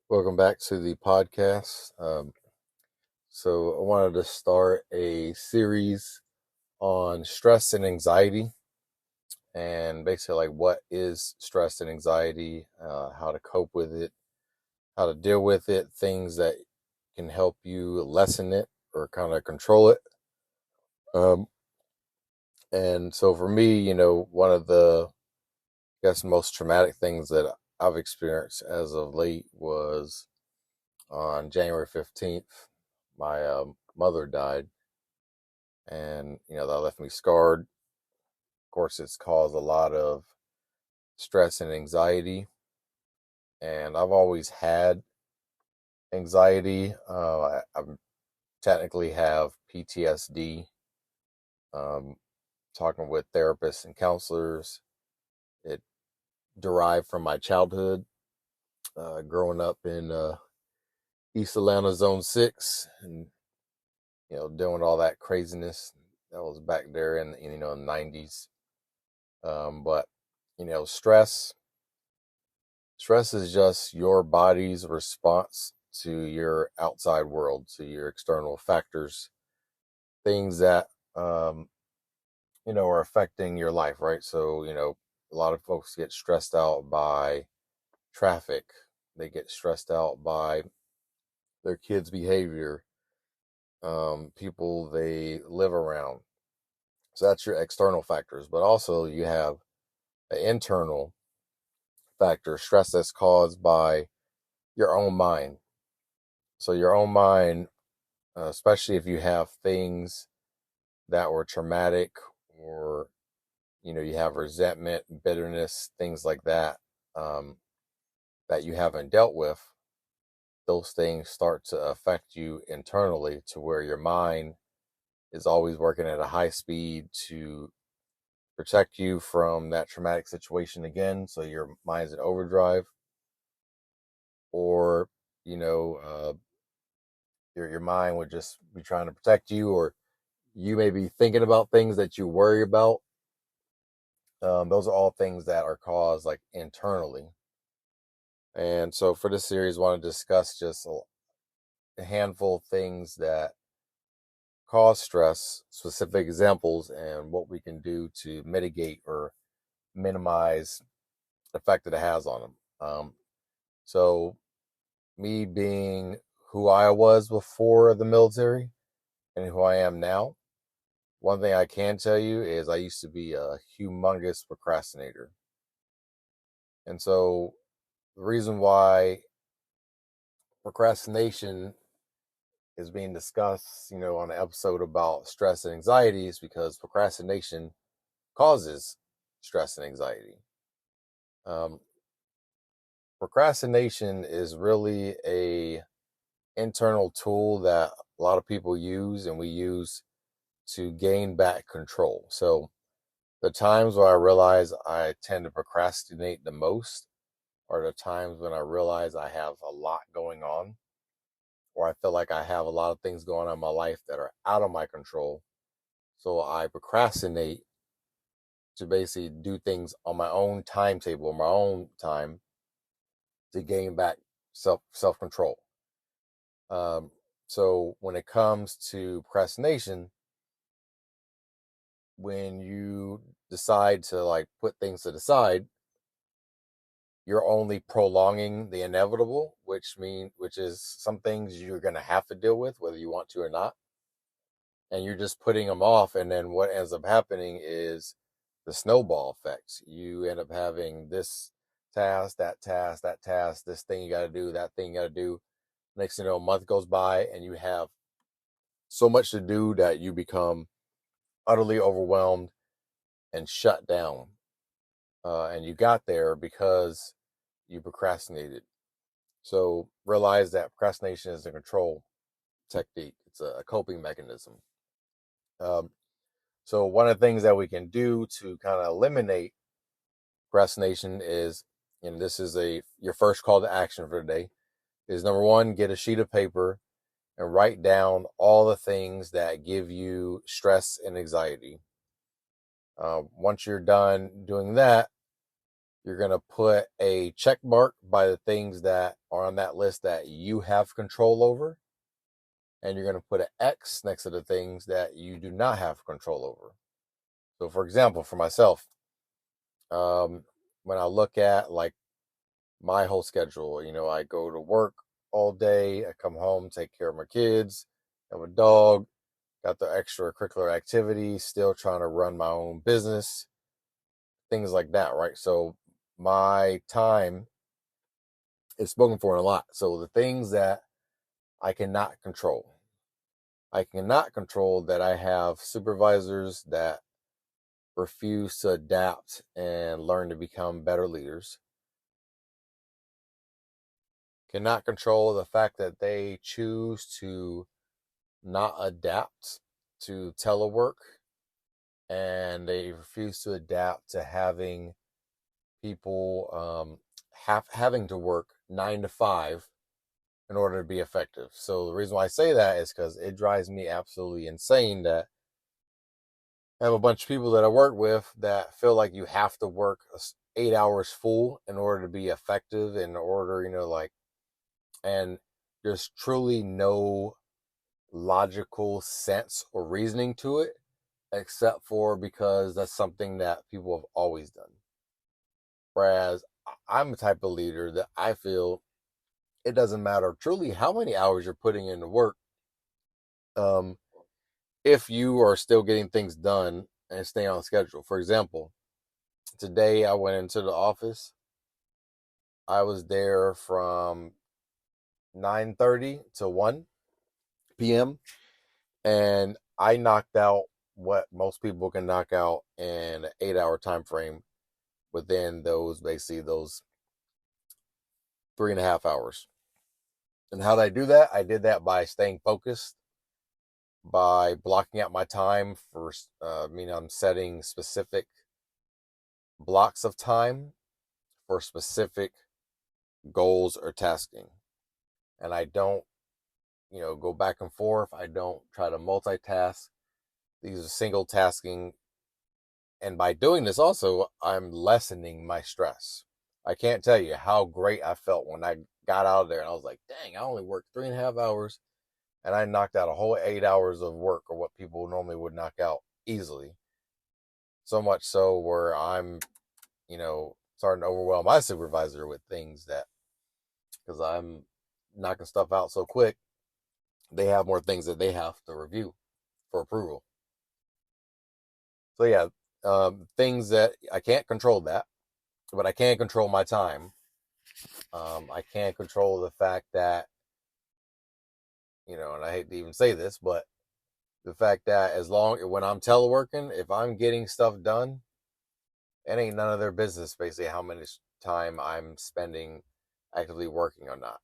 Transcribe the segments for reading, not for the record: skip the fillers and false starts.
Welcome back to the podcast. I wanted to start a series on stress and anxiety, and basically like what is stress and anxiety, how to cope with it, how to deal with it, things that can help you lessen it or kind of control it. Um, and so for me, one of the most traumatic things that I've experienced as of late was on January 15th. My mother died, and that left me scarred. Of course, it's caused a lot of stress and anxiety, and I've always had anxiety. I technically have PTSD. Um, Talking with therapists and counselors, it derived from my childhood, growing up in East Atlanta Zone 6, and doing all that craziness that was back there in the 90s. But stress Stress is just your body's response to your outside world, to your external factors, things that are affecting your life, right? So, a lot of folks get stressed out by traffic. They get stressed out by their kids' behavior, people they live around. So that's your external factors, but also you have an internal factor, stress that's caused by your own mind. So your own mind, especially if you have things that were traumatic, or you have resentment, bitterness, things like that, um, that you haven't dealt with. Those things start to affect you internally, to where your mind is always working at a high speed to protect you from that traumatic situation again. So your mind's in overdrive, or you know uh, your mind would just be trying to protect you, or you may be thinking about things that you worry about. Those are all things that are caused like internally. And so for this series, I want to discuss just a handful of things that cause stress, specific examples, and what we can do to mitigate or minimize the effect that it has on them. So me being who I was before the military and who I am now, one thing I can tell you is I used to be a humongous procrastinator. And so the reason why procrastination is being discussed, on an episode about stress and anxiety, is because procrastination causes stress and anxiety. Um, Procrastination is really a internal tool that a lot of people use, and we use to gain back control. So the times where I realize I tend to procrastinate the most are the times when I realize I have a lot going on, or I feel like I have a lot of things going on in my life that are out of my control. So I procrastinate to basically do things on my own timetable, my own time, to gain back self control. Um, so when it comes to procrastination, when you decide to like put things to the side, you're only prolonging the inevitable, which is some things you're going to have to deal with whether you want to or not, and you're just putting them off. And then what ends up happening is the snowball effect. You end up having this task, this thing you got to do, that thing you got to do. Next thing you know, a month goes by and you have so much to do that you become utterly overwhelmed and shut down. And you got there because you procrastinated. So realize that procrastination is a control technique. It's a coping mechanism. Um, so one of the things that we can do to kind of eliminate procrastination is, and this is your first call to action for today, is number one, get a sheet of paper and write down all the things that give you stress and anxiety. Once you're done doing that, You're going to put a check mark by the things that are on that list that you have control over. And you're going to put an X next to the things that you do not have control over. So, for example, for myself, when I look at like my whole schedule, I go to work all day, I come home, take care of my kids, have a dog, got the extracurricular activities, still trying to run my own business, things like that, right? So my time is spoken for a lot. So the things that I cannot control, I cannot control that I have supervisors that refuse to adapt and learn to become better leaders. Cannot control the fact that they choose to not adapt to telework and they refuse to adapt to having people having to work 9 to 5 in order to be effective. So the reason why I say that is because it drives me absolutely insane that I have a bunch of people that I work with that feel like you have to work 8 hours full in order to be effective, in order, and there's truly no logical sense or reasoning to it, except for because that's something that people have always done. Whereas I'm the type of leader that I feel it doesn't matter truly how many hours you're putting into work. If you are still getting things done and staying on schedule. For example, today I went into the office. I was there from 9:30 to 1 p.m. and I knocked out what most people can knock out in an 8-hour time frame within those 3.5 hours. And how did I do that? I did that by staying focused, by blocking out my time for, I'm setting specific blocks of time for specific goals or tasking. And I don't, go back and forth. I don't try to multitask. These are single tasking. And by doing this also, I'm lessening my stress. I can't tell you how great I felt when I got out of there and I was like, dang, I only worked 3.5 hours and I knocked out a whole 8 hours of work, or what people normally would knock out easily. So much so where I'm, starting to overwhelm my supervisor with things that, because I'm knocking stuff out so quick, they have more things that they have to review for approval. So yeah, things that I can't control that, but I can control my time. I can't control the fact that, and I hate to even say this, but the fact that when I'm teleworking, if I'm getting stuff done, it ain't none of their business basically how much time I'm spending actively working or not.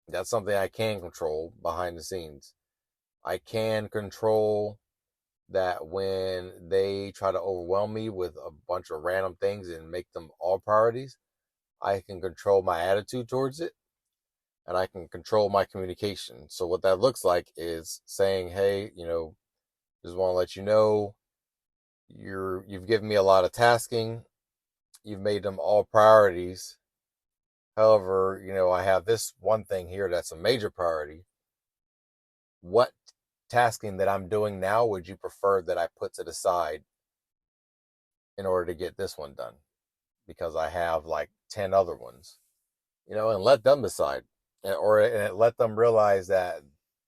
That's something I can control behind the scenes. I can control that when they try to overwhelm me with a bunch of random things and make them all priorities, I can control my attitude towards it and I can control my communication. So what that looks like is saying, hey, just want to let you know you've given me a lot of tasking. You've made them all priorities. However, I have this one thing here that's a major priority. What tasking that I'm doing now would you prefer that I put to the side in order to get this one done? Because I have like 10 other ones, and let them decide, and let them realize that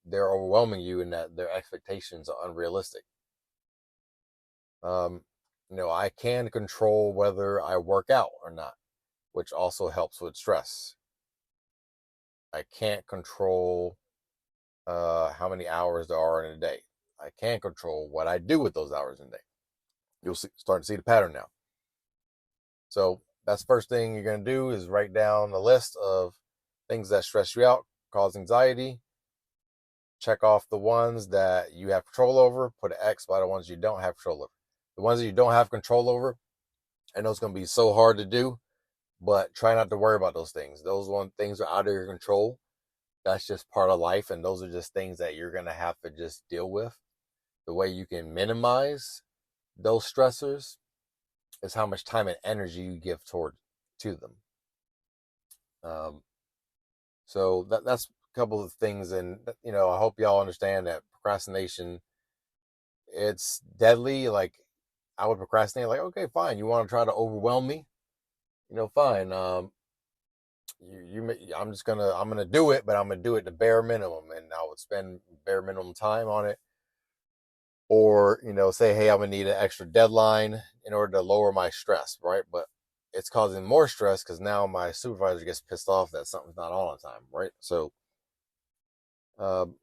they're overwhelming you and that their expectations are unrealistic. I can control whether I work out or not, which also helps with stress. I can't control how many hours there are in a day. I can't control what I do with those hours in a day. You'll start to see the pattern now. So that's the first thing you're going to do is write down a list of things that stress you out, cause anxiety. Check off the ones that you have control over, put an X by the ones you don't have control over. The ones that you don't have control over, I know it's going to be so hard to do, but try not to worry about those things. Those things are out of your control. That's just part of life, and those are just things that you're going to have to just deal with. The way you can minimize those stressors is how much time and energy you give toward to them. So that's a couple of things, and I hope y'all understand that procrastination, it's deadly. Like, I would procrastinate. Like, okay, fine, you want to try to overwhelm me, fine. I'm gonna do it, but I'm gonna do it the bare minimum, and I would spend bare minimum time on it, or say, hey, I'm gonna need an extra deadline in order to lower my stress, right? But it's causing more stress because now my supervisor gets pissed off that something's not on time, right? Um,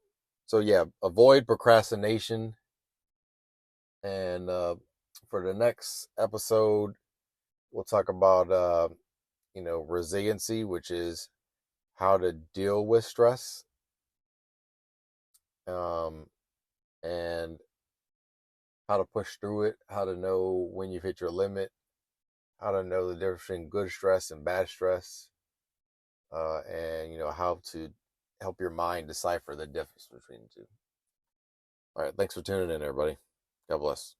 so yeah, avoid procrastination. And for the next episode, we'll talk about resiliency, which is how to deal with stress, um, and how to push through it, how to know when you've hit your limit, how to know the difference between good stress and bad stress, and how to help your mind decipher the difference between the two. All right, thanks for tuning in, everybody. God bless.